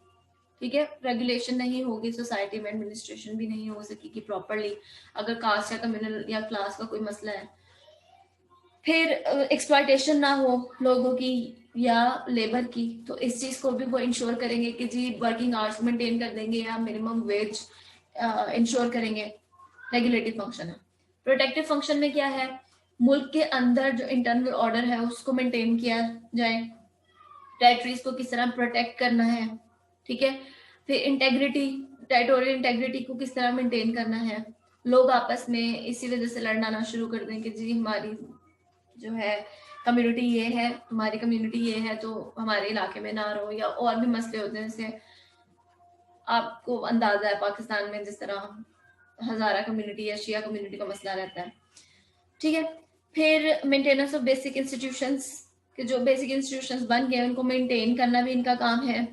ठीक है। रेगुलेशन नहीं होगी सोसाइटी में, एडमिनिस्ट्रेशन भी नहीं हो सकेगी प्रॉपरली अगर कास्ट या कम्युनल या क्लास का कोई मसला है। फिर एक्सप्लॉयटेशन ना हो लोगों की या लेबर की, तो इस चीज को भी वो इंश्योर करेंगे कि जी वर्किंग आवर्स मेंटेन कर देंगे या मिनिमम वेज इंश्योर करेंगे, रेगुलेटिव फंक्शन है। प्रोटेक्टिव फंक्शन में क्या है, मुल्क के अंदर जो इंटरनल ऑर्डर है उसको मेंटेन किया जाए, टेरिटरीज को किस तरह प्रोटेक्ट करना है, ठीक है। फिर इंटेग्रिटी, टेरिटोरियल इंटेग्रिटी को किस तरह मेंटेन करना है, लोग आपस में इसी वजह से लड़ना ना शुरू कर दें कि जी हमारी जो है कम्युनिटी ये है, हमारी कम्युनिटी ये है तो हमारे इलाके में ना रहो, या और भी मसले होते हैं जैसे आपको अंदाजा है पाकिस्तान में जिस तरह हजारा कम्युनिटी या शिया कम्युनिटी का मसला रहता है, ठीक है। फिर मेंटेनेंस ऑफ बेसिक इंस्टीट्यूशंस, कि जो बेसिक इंस्टीट्यूशंस बन गए उनको मेंटेन करना भी इनका काम है।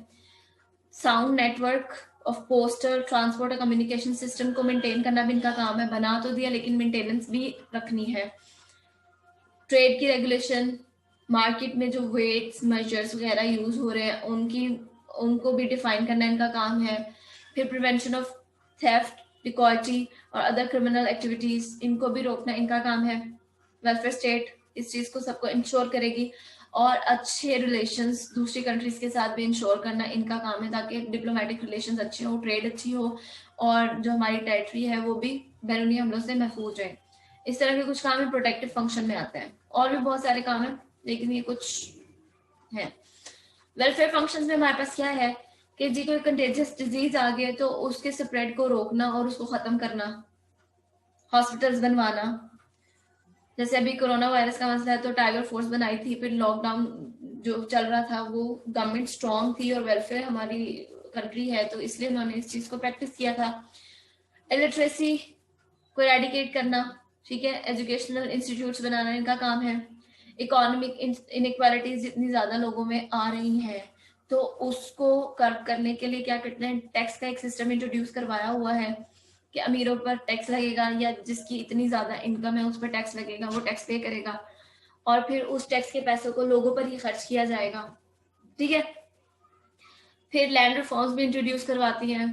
Sound network of postal transport और कम्युनिकेशन सिस्टम को मेंटेन करना भी इनका काम है। बना तो दिया लेकिन मेंटेनेंस भी रखनी है। ट्रेड की रेगुलेशन, मार्केट में जो वेट्स मेजर्स वगैरह यूज हो रहे हैं उनको भी डिफाइन करना इनका काम है। फिर प्रिवेंशन ऑफ थेफ्ट, डिकॉइटी और अदर क्रिमिनल एक्टिविटीज, इनको भी रोकना इनका काम है। वेलफेयर स्टेट इस चीज को सबको इंश्योर करेगी और अच्छे रिलेशंस दूसरी कंट्रीज के साथ भी इंश्योर करना इनका काम है, ताकि डिप्लोमेटिक रिलेशंस अच्छे हो, ट्रेड अच्छी हो और जो हमारी टेरिटरी है वो भी बैरूनी हमलों से महफूज रहे। इस तरह के कुछ काम है प्रोटेक्टिव फंक्शन में आते हैं। और भी बहुत सारे काम है लेकिन ये कुछ है। वेलफेयर फंक्शंस में हमारे पास क्या है कि जी कोई कंटेजियस डिजीज आ गई तो उसके स्प्रेड को रोकना और उसको खत्म करना, हॉस्पिटल्स बनवाना। जैसे अभी कोरोना वायरस का मसला है तो टाइगर फोर्स बनाई थी, फिर लॉकडाउन जो चल रहा था वो गवर्नमेंट स्ट्रांग थी और वेलफेयर हमारी कंट्री है तो इसलिए उन्होंने इस चीज को प्रैक्टिस किया था। इलिटरेसी को एरेडिकेट करना, ठीक है, एजुकेशनल इंस्टीट्यूट्स बनाना इनका काम है। इकोनॉमिक इनइक्वालिटीज जितनी ज्यादा लोगों में आ रही हैं तो उसको कर्व करने के लिए क्या करते हैं, टैक्स का एक सिस्टम इंट्रोड्यूस करवाया हुआ है कि अमीरों पर टैक्स लगेगा या जिसकी इतनी ज्यादा इनकम है उस पर टैक्स लगेगा, वो टैक्स पे करेगा और फिर उस टैक्स के पैसों को लोगों पर ही खर्च किया जाएगा, ठीक है। फिर लैंड रिफॉर्म्स भी इंट्रोड्यूस करवाती हैं।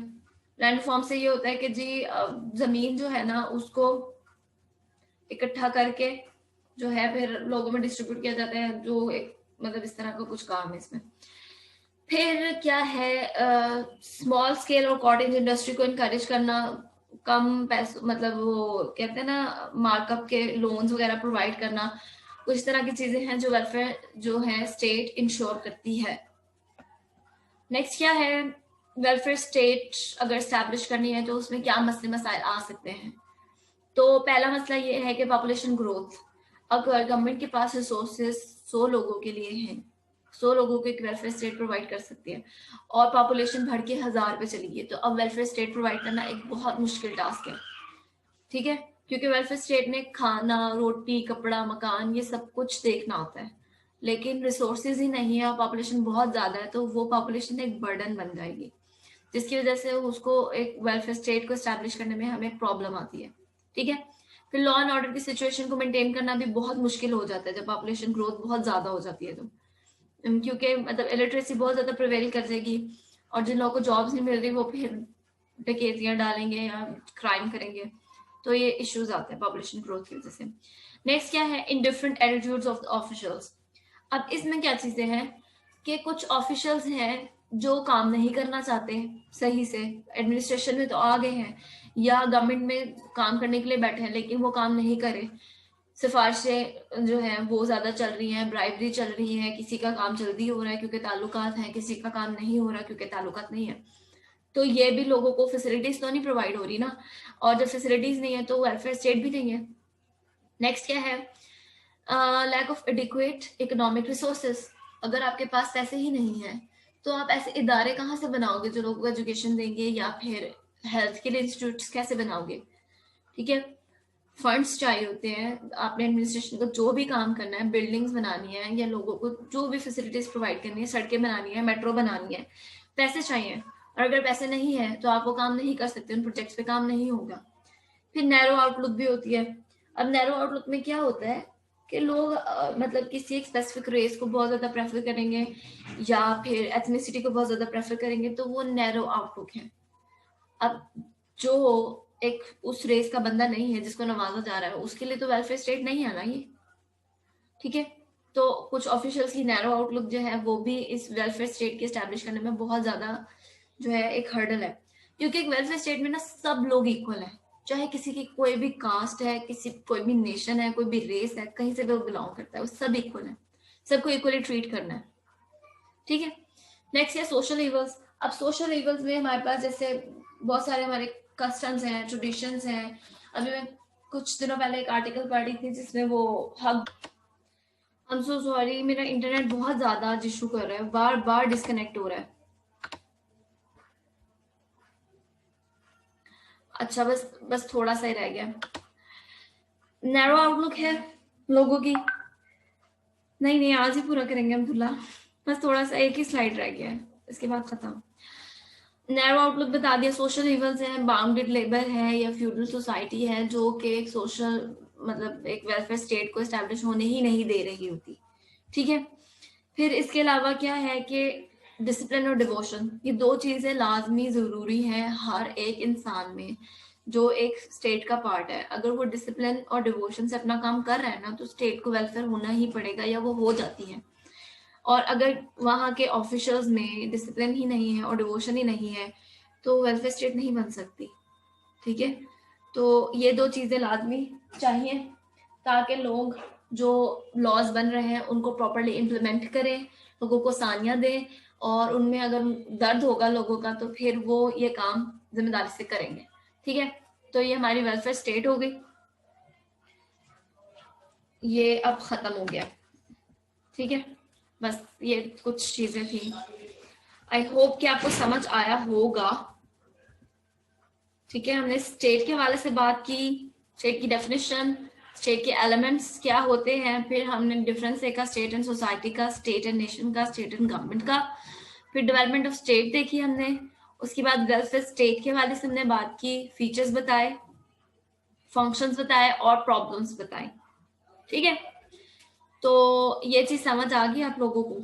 लैंड रिफॉर्म से ये होता है कि जी जमीन जो है ना उसको इकट्ठा करके जो है फिर लोगों में डिस्ट्रीब्यूट किया जाता है, जो एक मतलब इस तरह का कुछ काम है इसमें। फिर क्या है, स्मॉल स्केल और कॉटेज इंडस्ट्री को इनकरेज करना, कम पैसों मतलब वो कहते हैं ना मार्कअप के लोन्स वगैरह प्रोवाइड करना, कुछ इस तरह की चीजें हैं जो वेलफेयर जो है स्टेट इंश्योर करती है। नेक्स्ट क्या है, वेलफेयर स्टेट अगर स्टैब्लिश करनी है तो उसमें क्या मसले मसाइल आ सकते हैं। तो पहला मसला ये है कि पॉपुलेशन ग्रोथ। अगर गवर्नमेंट के पास रिसोर्सेज 100 लोगों के लिए हैं, 100 लोगों को एक वेलफेयर स्टेट प्रोवाइड कर सकती है और पॉपुलेशन बढ़ के 1000 पे चली गई तो अब वेलफेयर स्टेट प्रोवाइड करना एक बहुत मुश्किल टास्क है, ठीक है, क्योंकि वेलफेयर स्टेट में खाना, रोटी, कपड़ा, मकान ये सब कुछ देखना होता है, लेकिन रिसोर्सेज ही नहीं है और पॉपुलेशन बहुत ज्यादा है तो वो पॉपुलेशन एक बर्डन बन जाएगी, जिसकी वजह से उसको एक वेलफेयर स्टेट को एस्टैब्लिश करने में हमें प्रॉब्लम आती है, ठीक है। फिर लॉ एंड ऑर्डर की सिचुएशन को मेंटेन करना भी बहुत मुश्किल हो जाता है जब पॉपुलेशन ग्रोथ बहुत ज्यादा हो जाती है तो, क्योंकि मतलब इलिटरेसी बहुत ज्यादा प्रिवेल कर जाएगी और जिन लोगों को जॉब्स नहीं मिल रही वो फिर डकैतियां डालेंगे या क्राइम करेंगे, तो ये इश्यूज आते हैं पॉपुलेशन ग्रोथ की वजह से। नेक्स्ट क्या है, इंडिफरेंट एटीट्यूड्स ऑफ ऑफिशियल्स। अब इसमें क्या चीजें हैं कि कुछ ऑफिशियल्स हैं जो काम नहीं करना चाहते सही से, एडमिनिस्ट्रेशन में तो आ गए हैं या गवर्नमेंट में काम करने के लिए बैठे हैं लेकिन वो काम नहीं करे, सिफारिशें जो है वो ज्यादा चल रही हैं, ब्राइबरी चल रही है, किसी का काम जल्दी हो रहा है क्योंकि ताल्लुकात हैं, किसी का काम नहीं हो रहा क्योंकि ताल्लुकात नहीं है, तो ये भी लोगों को फैसिलिटीज तो नहीं प्रोवाइड हो रही ना, और जब फैसिलिटीज नहीं है तो वेलफेयर स्टेट भी नहीं है। नेक्स्ट क्या है, lack of adequate economic resources. अगर आपके पास पैसे ही नहीं है तो आप ऐसे इदारे कहाँ से बनाओगे जो लोगों को एजुकेशन देंगे या फिर हेल्थ के लिए इंस्टीट्यूट्स कैसे बनाओगे, ठीक है। फंड्स चाहिए होते हैं, आपने एडमिनिस्ट्रेशन को जो भी काम करना है, बिल्डिंग्स बनानी है या लोगों को जो भी फैसिलिटीज प्रोवाइड करनी है, सड़कें बनानी है, मेट्रो बनानी है, पैसे चाहिए और अगर पैसे नहीं है तो आप वो काम नहीं कर सकते, उन प्रोजेक्ट्स पे काम नहीं होगा। फिर नैरो आउटलुक भी होती है। अब नैरो आउटलुक में क्या होता है कि लोग मतलब किसी एक स्पेसिफिक रेस को बहुत ज्यादा प्रेफर करेंगे या फिर एथनिसिटी को बहुत ज्यादा प्रेफर करेंगे, तो वो नैरो आउटलुक है। अब जो एक उस रेस का बंदा नहीं है जिसको नवाजा जा रहा है उसके लिए तो वेलफेयर स्टेट नहीं है ना ये, ठीक है। तो कुछ ऑफिशियल्स की नैरो आउटलुक जो है वो भी इस वेलफेयर स्टेट के एस्टैब्लिश करने में बहुत ज्यादा जो है एक हर्डल है, क्योंकि एक वेलफेयर स्टेट में ना सब लोग इक्वल है, चाहे किसी की कोई भी कास्ट है, किसी कोई भी नेशन है, कोई भी रेस है, कहीं से भी बिलोंग करता है, वो सब इक्वल है, सबको इक्वली ट्रीट करना है, ठीक है। नेक्स्ट है सोशल इवल्स। अब सोशल इवल्स में हमारे पास जैसे बहुत सारे हमारे कस्टम्स हैं, ट्रेडिशंस हैं। अभी मैं कुछ दिनों पहले एक आर्टिकल पढ़ी थी जिसमें वो हक, आई एम सो सॉरी मेरा इंटरनेट बहुत ज्यादा इशू कर रहा है, बार बार डिस्कनेक्ट हो रहा है। अच्छा बस बस थोड़ा सा ही रह गया। नैरो आउटलुक है लोगों की, नहीं नहीं आज ही पूरा करेंगे अब्दुल्ला, बस थोड़ा सा एक ही स्लाइड रह गया है, इसके बाद खत्म। नैरो आउटलुक बता दिया, सोशल इवल्स हैं, बाउंडेड लेबर है या फ्यूडल सोसाइटी है जो कि एक सोशल मतलब एक वेलफेयर स्टेट को एस्टेब्लिश होने ही नहीं दे रही होती, ठीक है। फिर इसके अलावा क्या है कि डिसिप्लिन और डिवोशन, ये दो चीजें लाजमी जरूरी हैं हर एक इंसान में जो एक स्टेट का पार्ट है। अगर वो डिसिप्लिन और डिवोशन से अपना काम कर रहा है ना तो स्टेट को वेलफेयर होना ही पड़ेगा या वो हो जाती है। और अगर वहाँ के ऑफिशियल्स में डिसिप्लिन ही नहीं है और डिवोशन ही नहीं है तो वेलफेयर स्टेट नहीं बन सकती, ठीक है। तो ये दो चीजें लाजमी चाहिए ताकि लोग जो लॉज बन रहे हैं उनको प्रॉपरली इम्प्लीमेंट करें, लोगों को आसानियां दें, और उनमें अगर दर्द होगा लोगों का तो फिर वो ये काम जिम्मेदारी से करेंगे, ठीक है। तो ये हमारी वेलफेयर स्टेट हो गई, ये अब खत्म हो गया, ठीक है। बस ये कुछ चीजें थी, आई होप कि आपको समझ आया होगा, ठीक है। हमने स्टेट के हवाले से बात की, स्टेट की डेफिनेशन, स्टेट के एलिमेंट्स क्या होते हैं, फिर हमने डिफरेंस देखा स्टेट एंड सोसाइटी का, स्टेट एंड नेशन का, स्टेट एंड गवर्नमेंट का, फिर डेवलपमेंट ऑफ स्टेट देखी हमने, उसके बाद वेलफेयर स्टेट के हवाले से हमने बात की, फीचर्स बताए, फंक्शंस बताए और प्रॉब्लम्स बताए, ठीक है। तो ये चीज समझ आ गई आप लोगों को?